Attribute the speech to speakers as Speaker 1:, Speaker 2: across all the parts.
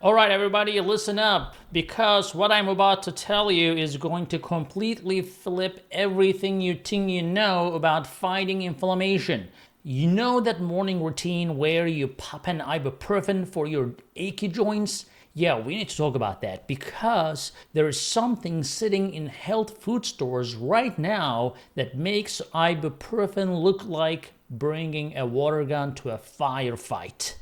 Speaker 1: All right, everybody, listen up, because what I'm about to tell you is going to completely flip everything you think you know about fighting inflammation. You know that morning routine where you pop an ibuprofen for your achy joints? Yeah, we need to talk about that because there is something sitting in health food stores right now that makes ibuprofen look like bringing a water gun to a firefight.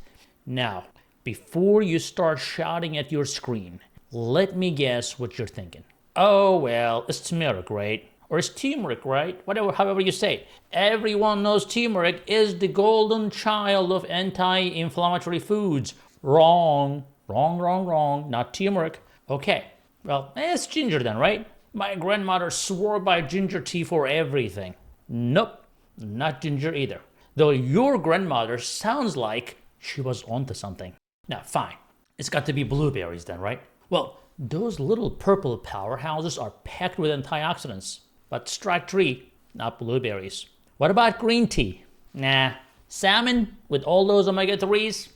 Speaker 1: Now, before you start shouting at your screen, let me guess what you're thinking. Oh, well, it's turmeric, right? Or it's turmeric, right? However you say. Everyone knows turmeric is the golden child of anti-inflammatory foods. Wrong. Wrong. Not turmeric. Okay, well, it's ginger then, right? My grandmother swore by ginger tea for everything. Nope, not ginger either. Though your grandmother sounds like she was onto something. Now, fine. It's got to be blueberries then, right? Well, those little purple powerhouses are packed with antioxidants. But strike three, not blueberries. What about green tea? Nah. Salmon with all those omega-3s?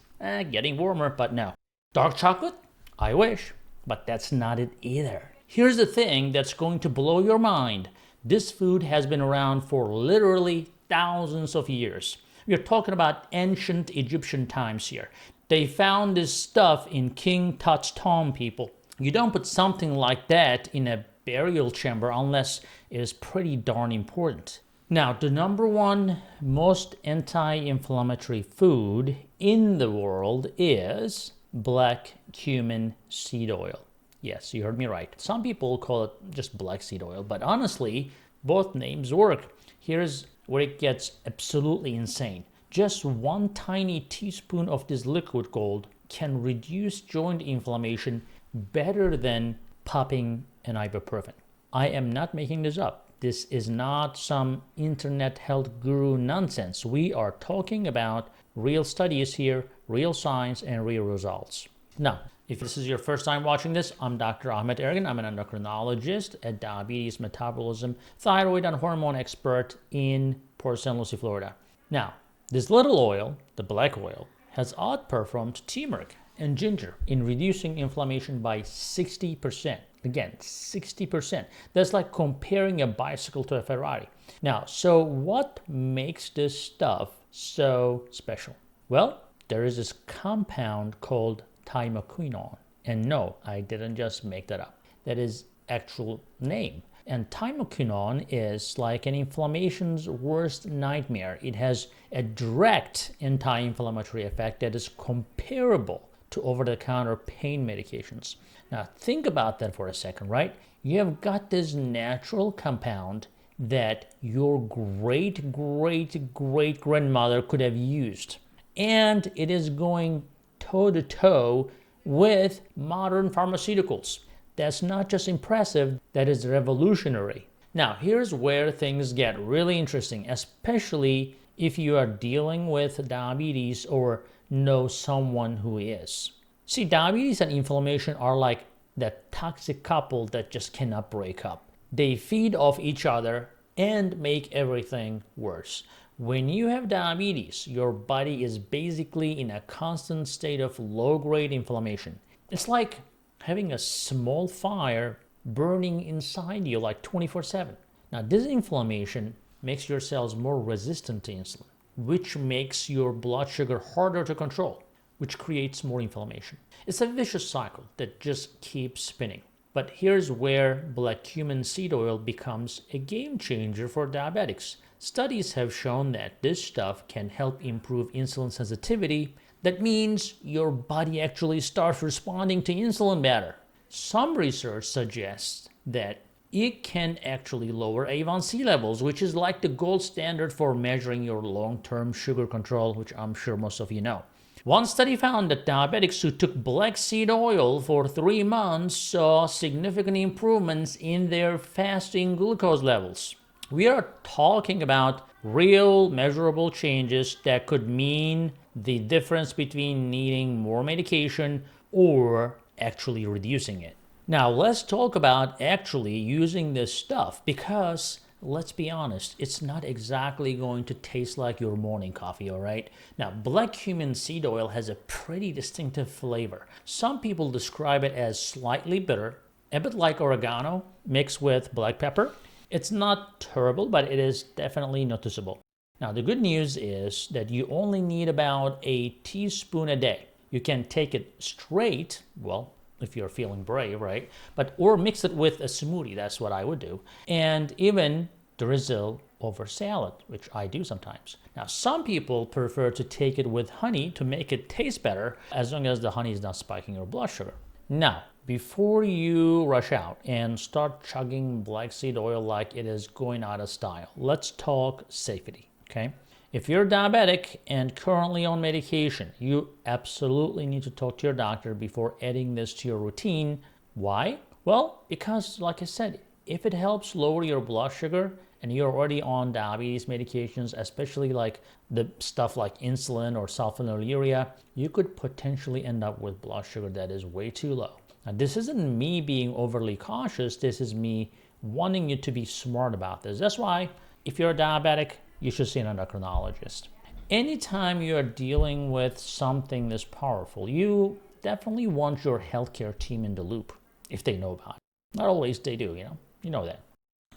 Speaker 1: Getting warmer, but no. Dark chocolate? I wish. But that's not it either. Here's the thing that's going to blow your mind. This food has been around for literally thousands of years. We're talking about ancient Egyptian times here. They found this stuff in King Tut's tomb, people. You don't put something like that in a burial chamber unless it is pretty darn important. Now, the number one most anti-inflammatory food in the world is black cumin seed oil. Yes, you heard me right. Some people call it just black seed oil, but honestly, both names work. Here's where it gets absolutely insane. Just one tiny teaspoon of this liquid gold can reduce joint inflammation better than popping an ibuprofen. I am not making this up. This is not some internet health guru nonsense. We are talking about real studies here, real science, and real results. Now, if this is your first time watching this, I'm Dr. Ahmet Ergin. I'm an endocrinologist, a diabetes, metabolism, thyroid, and hormone expert in Port St. Lucie, Florida. Now, this little oil, the black oil, has outperformed turmeric and ginger in reducing inflammation by 60%. Again, 60%. That's like comparing a bicycle to a Ferrari. Now, so what makes this stuff so special? Well, there is this compound called thymoquinone. And no, I didn't just make that up. That is actual name. And thymoquinone is like an inflammation's worst nightmare. It has a direct anti-inflammatory effect that is comparable to over-the-counter pain medications. Now, think about that for a second, right? You have got this natural compound that your great-great-great-grandmother could have used. And it is going toe-to-toe with modern pharmaceuticals. That's not just impressive, that is revolutionary. Now, here's where things get really interesting, especially if you are dealing with diabetes or know someone who is. See, diabetes and inflammation are like that toxic couple that just cannot break up. They feed off each other and make everything worse. When you have diabetes, your body is basically in a constant state of low-grade inflammation. It's like having a small fire burning inside you like 24/7. Now, this inflammation makes your cells more resistant to insulin, which makes your blood sugar harder to control, which creates more inflammation. It's a vicious cycle that just keeps spinning. But here's where black cumin seed oil becomes a game changer for diabetics. Studies have shown that this stuff can help improve insulin sensitivity. That means your body actually starts responding to insulin better. Some research suggests that it can actually lower A1C levels, which is like the gold standard for measuring your long-term sugar control, which I'm sure most of you know. One study found that diabetics who took black seed oil for 3 months saw significant improvements in their fasting glucose levels. We are talking about real measurable changes that could mean the difference between needing more medication or actually reducing it. Now let's talk about actually using this stuff, because let's be honest, it's not exactly going to taste like your morning coffee, all right? Now, black cumin seed oil has a pretty distinctive flavor. Some people describe it as slightly bitter, a bit like oregano mixed with black pepper. It's not terrible, but it is definitely noticeable. Now, the good news is that you only need about a teaspoon a day. You can take it straight, well, if you're feeling brave, right? Or mix it with a smoothie, that's what I would do. And even drizzle over salad, which I do sometimes. Now, some people prefer to take it with honey to make it taste better, as long as the honey is not spiking your blood sugar. Now, before you rush out and start chugging black seed oil like it is going out of style, let's talk safety, okay? If you're diabetic and currently on medication, you absolutely need to talk to your doctor before adding this to your routine. Why? Well, because like I said, if it helps lower your blood sugar and you're already on diabetes medications, especially like the stuff like insulin or sulfonylurea, you could potentially end up with blood sugar that is way too low. Now, this isn't me being overly cautious. This is me wanting you to be smart about this. That's why if you're a diabetic, you should see an endocrinologist. Anytime you are dealing with something this powerful, you definitely want your healthcare team in the loop if they know about it. Not always they do, you know that.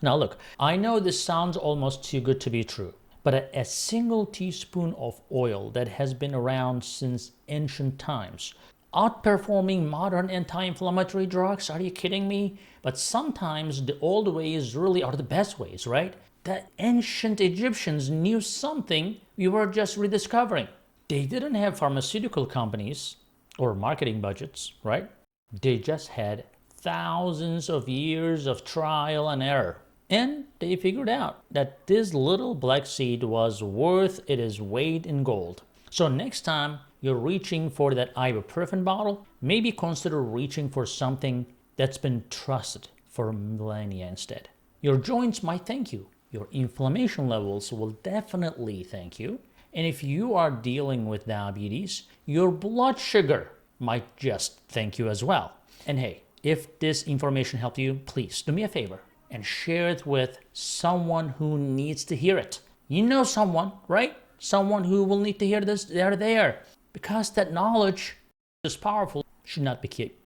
Speaker 1: Now look, I know this sounds almost too good to be true, but a single teaspoon of oil that has been around since ancient times, outperforming modern anti-inflammatory drugs, are you kidding me? But sometimes the old ways really are the best ways, right? The ancient Egyptians knew something we were just rediscovering. They didn't have pharmaceutical companies or marketing budgets, right? They just had thousands of years of trial and error. And they figured out that this little black seed was worth its weight in gold. So next time you're reaching for that ibuprofen bottle, maybe consider reaching for something that's been trusted for millennia instead. Your joints might thank you. Your inflammation levels will definitely thank you. And if you are dealing with diabetes, your blood sugar might just thank you as well. And hey, if this information helped you, please do me a favor and share it with someone who needs to hear it. You know someone, right? Someone who will need to hear this, they're there. Because that knowledge is powerful, should not be